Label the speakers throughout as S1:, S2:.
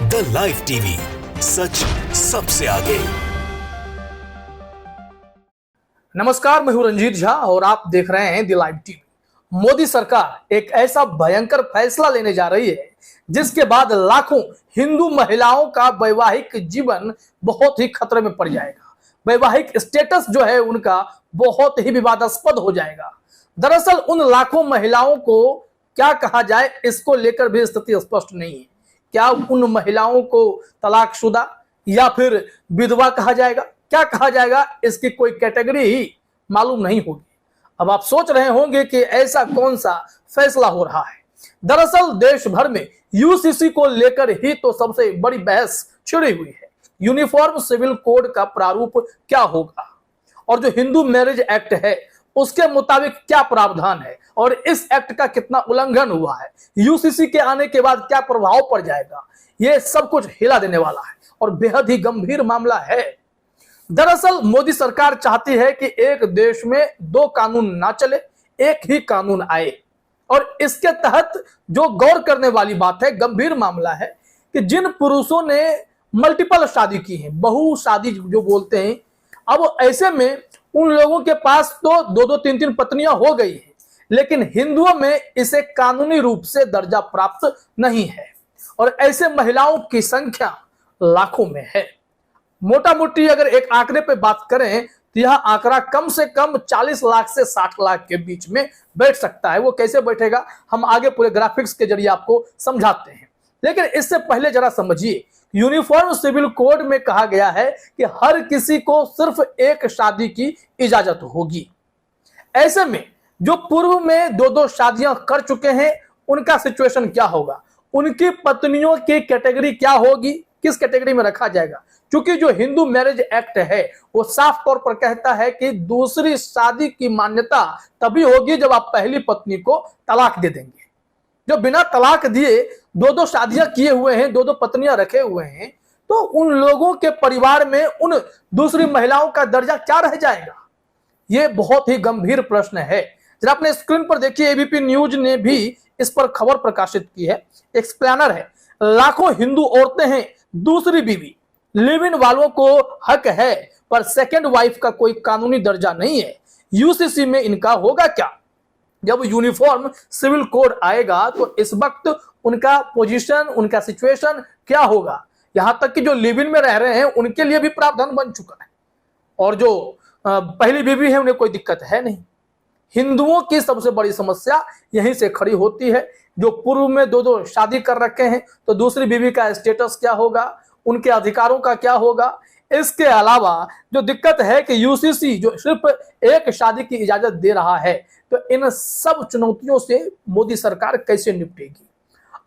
S1: The live TV, सच सबसे आगे।
S2: नमस्कार, मैं हूं रंजीत झा और आप देख रहे हैं द लाइव टीवी। मोदी सरकार एक ऐसा भयंकर फैसला लेने जा रही है जिसके बाद लाखों हिंदू महिलाओं का वैवाहिक जीवन बहुत ही खतरे में पड़ जाएगा। वैवाहिक स्टेटस जो है उनका बहुत ही विवादास्पद हो जाएगा। दरअसल उन लाखों महिलाओं को क्या कहा जाए, इसको लेकर भी स्थिति स्पष्ट नहीं है। क्या उन महिलाओं को तलाकशुदा या फिर विधवा कहा जाएगा, क्या कहा जाएगा, इसकी कोई कैटेगरी ही मालूम नहीं होगी। अब आप सोच रहे होंगे कि ऐसा कौन सा फैसला हो रहा है। दरअसल देश भर में यूसीसी को लेकर ही तो सबसे बड़ी बहस छिड़ी हुई है। यूनिफॉर्म सिविल कोड का प्रारूप क्या होगा और जो हिंदू मैरिज एक्ट है उसके मुताबिक क्या प्रावधान है और इस एक्ट का कितना उल्लंघन हुआ है, यूसीसी के आने के बाद क्या प्रभाव पड़ जाएगा, यह सब कुछ हिला देने वाला है और बेहद ही गंभीर मामला है। दरअसल मोदी सरकार चाहती है कि एक देश में दो कानून ना चले, एक ही कानून आए। और इसके तहत जो गौर करने वाली बात है, गंभीर मामला है कि जिन पुरुषों ने मल्टीपल शादी की है, बहु शादी जो बोलते हैं, अब ऐसे में उन लोगों के पास तो दो दो तीन तीन पत्नियां हो गई है, लेकिन हिंदुओं में इसे कानूनी रूप से दर्जा प्राप्त नहीं है और ऐसे महिलाओं की संख्या लाखों में है। मोटा मोटी अगर एक आंकड़े पे बात करें तो यह आंकड़ा कम से कम 40 लाख से 60 लाख के बीच में बैठ सकता है। वो कैसे बैठेगा हम आगे पूरे ग्राफिक्स के जरिए आपको समझाते हैं, लेकिन इससे पहले जरा समझिए। यूनिफॉर्म सिविल कोड में कहा गया है कि हर किसी को सिर्फ एक शादी की इजाजत होगी। ऐसे में जो पूर्व में दो दो शादियां कर चुके हैं उनका सिचुएशन क्या होगा, उनकी पत्नियों की कैटेगरी क्या होगी, किस कैटेगरी में रखा जाएगा। क्योंकि जो हिंदू मैरिज एक्ट है वो साफ तौर पर कहता है कि दूसरी शादी की मान्यता तभी होगी जब आप पहली पत्नी को तलाक दे देंगे। जो बिना तलाक दिए दो दो शादियां किए हुए हैं, दो दो पत्नियां रखे हुए हैं, तो उन लोगों के परिवार में उन दूसरी महिलाओं का दर्जा क्या रह जाएगा, ये बहुत ही गंभीर प्रश्न है। जरा अपने स्क्रीन पर देखिए, एबीपी न्यूज ने भी इस पर खबर प्रकाशित की है। एक्सप्लेनर है, लाखों हिंदू औरतें हैं दूसरी बीवी, लिव इन वालों को हक है पर सेकंड वाइफ का कोई कानूनी दर्जा नहीं है। यूसीसी में इनका होगा क्या। जब यूनिफॉर्म सिविल कोड आएगा तो इस वक्त उनका पोजीशन, उनका सिचुएशन क्या होगा। यहां तक कि जो लिव इन में रह रहे हैं उनके लिए भी प्रावधान बन चुका है और जो पहली बीवी है उन्हें कोई दिक्कत है नहीं। हिंदुओं की सबसे बड़ी समस्या यहीं से खड़ी होती है। जो पूर्व में दो दो शादी कर रखे हैं तो दूसरी बीवी का स्टेटस क्या होगा, उनके अधिकारों का क्या होगा। इसके अलावा जो दिक्कत है कि यूसीसी जो सिर्फ एक शादी की इजाजत दे रहा है, तो इन सब चुनौतियों से मोदी सरकार कैसे निपटेगी।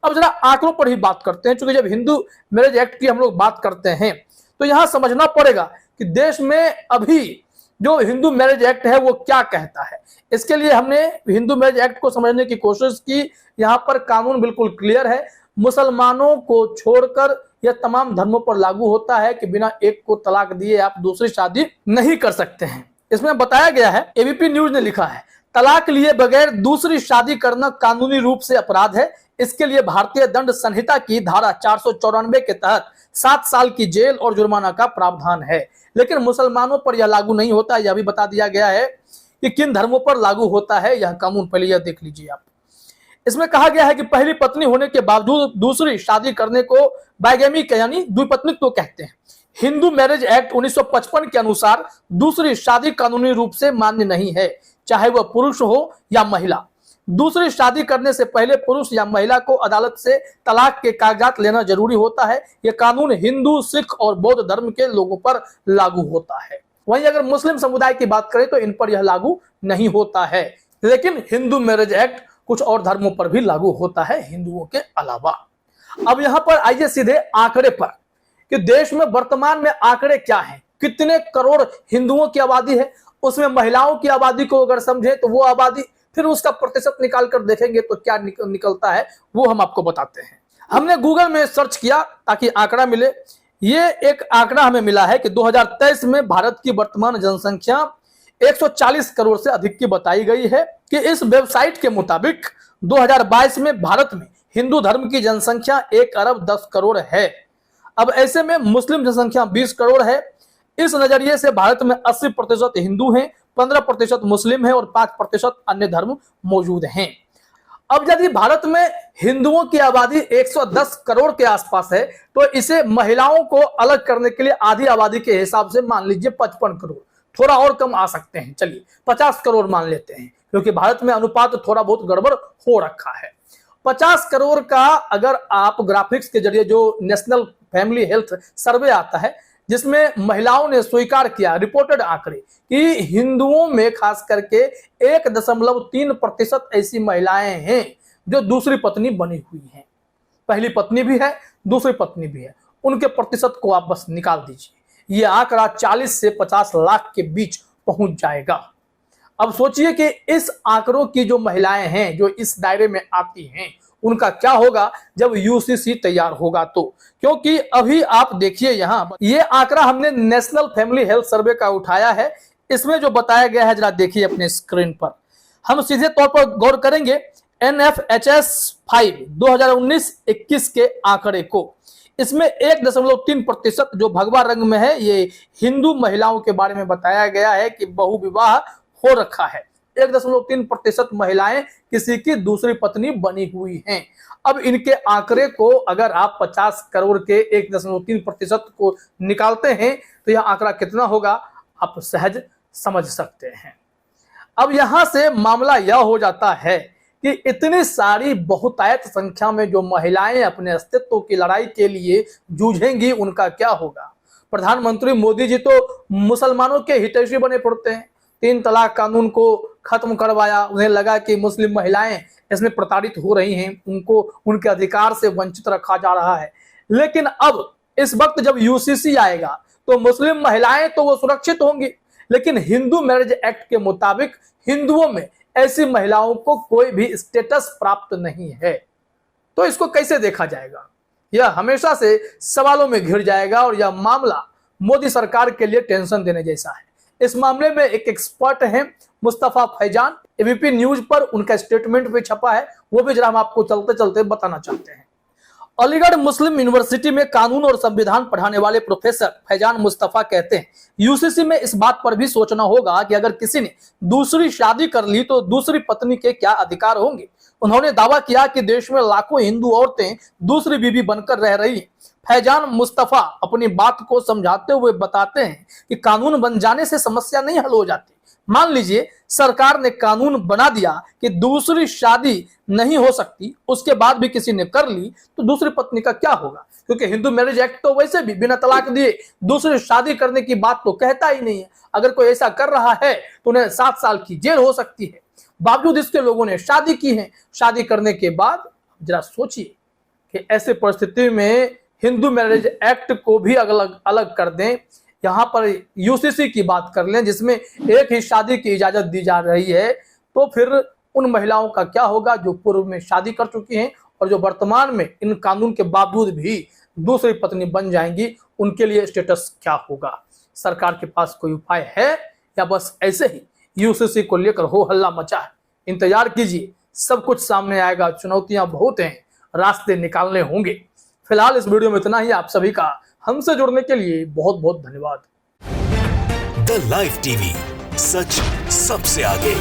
S2: अब जरा आंकड़ों पर ही बात करते हैं, क्योंकि जब हिंदू मैरिज एक्ट की हम लोग बात करते हैं तो यहां समझना पड़ेगा कि देश में अभी जो हिंदू मैरिज एक्ट है वो क्या कहता है। इसके लिए हमने हिंदू मैरिज एक्ट को समझने की कोशिश की। यहाँ पर कानून बिल्कुल क्लियर है, मुसलमानों को छोड़कर यह तमाम धर्मों पर लागू होता है कि बिना एक को तलाक दिए आप दूसरी शादी नहीं कर सकते हैं। इसमें बताया गया है, एबीपी न्यूज ने लिखा है, तलाक लिए बगैर दूसरी शादी करना कानूनी रूप से अपराध है। इसके लिए भारतीय दंड संहिता की धारा 494 के तहत 7 साल की जेल और जुर्माना का प्रावधान है। लेकिन मुसलमानों पर यह लागू नहीं होता। यह भी बता दिया गया है कि किन धर्मों पर लागू होता है यह कानून, पहले यह देख लीजिए आप। इसमें कहा गया है कि पहली पत्नी होने के बावजूद दूसरी शादी करने को बाइगेमी यानी द्विपत्नित्व कहते हैं। हिंदू मैरिज एक्ट 1955 के अनुसार दूसरी शादी कानूनी रूप से मान्य नहीं है, चाहे वह पुरुष हो या महिला। दूसरी शादी करने से पहले पुरुष या महिला को अदालत से तलाक के कागजात लेना जरूरी होता है। यह कानून हिंदू, सिख और बौद्ध धर्म के लोगों पर लागू होता है। वहीं अगर मुस्लिम समुदाय की बात करें तो इन पर यह लागू नहीं होता है। लेकिन हिंदू मैरिज एक्ट कुछ और धर्मों पर भी लागू होता है हिंदुओं के अलावा। अब यहां पर आइए सीधे आंकड़े पर कि देश में वर्तमान में आंकड़े क्या हैं, कितने करोड़ हिंदुओं की आबादी है, उसमें महिलाओं की आबादी को अगर समझे तो वो आबादी, फिर उसका प्रतिशत निकाल कर देखेंगे तो क्या निकलता है वो हम आपको बताते हैं। हमने गूगल में सर्च किया ताकि आंकड़ा मिले। ये एक आंकड़ा हमें मिला है कि 2023 में भारत की वर्तमान जनसंख्या 140 करोड़ से अधिक की बताई गई है कि इस वेबसाइट के मुताबिक 2022 में भारत में हिंदू धर्म की जनसंख्या 1 अरब 10 करोड़ है। अब ऐसे में मुस्लिम जनसंख्या 20 करोड़ है। इस नजरिए से भारत में 80% हिंदू हैं, 15% मुस्लिम हैं और 5% अन्य धर्म मौजूद हैं। अब यदि भारत में हिंदुओं की आबादी 110 करोड़ के आसपास है तो इसे महिलाओं को अलग करने के लिए आधी आबादी के हिसाब से मान लीजिए 55 करोड़, थोड़ा और कम आ सकते हैं, चलिए 50 करोड़ मान लेते हैं, क्योंकि भारत में अनुपात थोड़ा बहुत गड़बड़ हो रखा है। 50 करोड़ का अगर आप ग्राफिक्स के जरिए, जो नेशनल फैमिली हेल्थ सर्वे आता है जिसमें महिलाओं ने स्वीकार किया, रिपोर्टेड आंकड़े, कि हिंदुओं में खास करके 1.3% ऐसी महिलाएं हैं जो दूसरी पत्नी बनी हुई हैं। पहली पत्नी भी है, दूसरी पत्नी भी है, उनके प्रतिशत को आप बस निकाल दीजिए, ये आंकड़ा 40 से 50 लाख के बीच पहुंच जाएगा। अब सोचिए कि इस आंकड़ों की जो महिलाएं हैं जो इस दायरे में आती हैं उनका क्या होगा जब यूसीसी तैयार होगा तो। क्योंकि अभी आप देखिए यहाँ ये आंकड़ा हमने नेशनल फैमिली हेल्थ सर्वे का उठाया है, इसमें जो बताया गया है जरा देखिए अपने स्क्रीन पर। हम सीधे तौर पर गौर करेंगे NFHS 5 2019-21 के आंकड़े को। इसमें 1.3% जो भगवा रंग में है ये हिंदू महिलाओं के बारे में बताया गया है कि बहुविवाह हो रखा है। 1.3% महिलाएं किसी की दूसरी पत्नी बनी हुई हैं। अब इनके आंकड़े को अगर आप 50 करोड़ के 1.3% को निकालते हैं तो यह आंकड़ा कितना होगा आप सहज समझ सकते हैं। अब यहां से मामला यह हो जाता है कि इतनी सारी बहुतायत संख्या में जो महिलाएं अपने अस्तित्व की लड़ाई के लिए जूझेंगी उनका क्या होगा। प्रधानमंत्री मोदी जी तो मुसलमानों के हितैषी बने पड़ते हैं, 3 तलाक कानून को खत्म करवाया, उन्हें लगा कि मुस्लिम महिलाएं इसमें प्रताड़ित हो रही हैं, उनको उनके अधिकार से वंचित रखा जा रहा है। लेकिन अब इस वक्त जब यूसीसी आएगा तो मुस्लिम महिलाएं तो वो सुरक्षित होंगी, लेकिन हिंदू मैरिज एक्ट के मुताबिक हिंदुओं में ऐसी महिलाओं को कोई भी स्टेटस प्राप्त नहीं है। तो इसको कैसे देखा जाएगा, यह हमेशा से सवालों में घिर जाएगा और यह मामला मोदी सरकार के लिए टेंशन देने जैसा है। इस मामले में एक एक्सपर्ट हैं मुस्तफा फैजान, एबीपी न्यूज पर उनका स्टेटमेंट भी छपा है, वो भी जरा हम आपको चलते चलते बताना चाहते हैं। अलीगढ़ मुस्लिम यूनिवर्सिटी में कानून और संविधान पढ़ाने वाले प्रोफेसर फैजान मुस्तफा कहते हैं यूसीसी में इस बात पर भी सोचना होगा कि अगर किसी ने दूसरी शादी कर ली तो दूसरी पत्नी के क्या अधिकार होंगे। उन्होंने दावा किया कि देश में लाखों हिंदू औरतें दूसरी बीवी बनकर रह रही हैं। फैजान मुस्तफा अपनी बात को समझाते हुए बताते हैं कि कानून बन जाने से समस्या नहीं हल हो जाती। मान लीजिए सरकार ने कानून बना दिया कि दूसरी शादी नहीं हो सकती, उसके बाद भी किसी ने कर ली तो दूसरी पत्नी का क्या होगा, क्योंकि हिंदू मैरिज एक्ट तो वैसे भी बिना तलाक दिए दूसरी शादी करने की बात तो कहता ही नहीं है। अगर कोई ऐसा कर रहा है तो उन्हें 7 साल की जेल हो सकती है। बावजूद इसके लोगों ने शादी की है। शादी करने के बाद जरा सोचिए कि ऐसे परिस्थिति में हिंदू मैरिज एक्ट को भी अलग अलग कर दें, यहाँ पर यूसीसी की बात कर लें जिसमें एक ही शादी की इजाजत दी जा रही है, तो फिर उन महिलाओं का क्या होगा जो पूर्व में शादी कर चुकी हैं और जो वर्तमान में इन कानून के बावजूद भी दूसरी पत्नी बन जाएंगी, उनके लिए स्टेटस क्या होगा। सरकार के पास कोई उपाय है या बस ऐसे ही यूसीसी को लेकर हो हल्ला मचा है। इंतजार कीजिए, सब कुछ सामने आएगा। चुनौतियां बहुत हैं, रास्ते निकालने होंगे। फिलहाल इस वीडियो में इतना ही। आप सभी का हमसे जुड़ने के लिए बहुत बहुत धन्यवाद।
S1: द लाइव टीवी, सच सबसे आगे।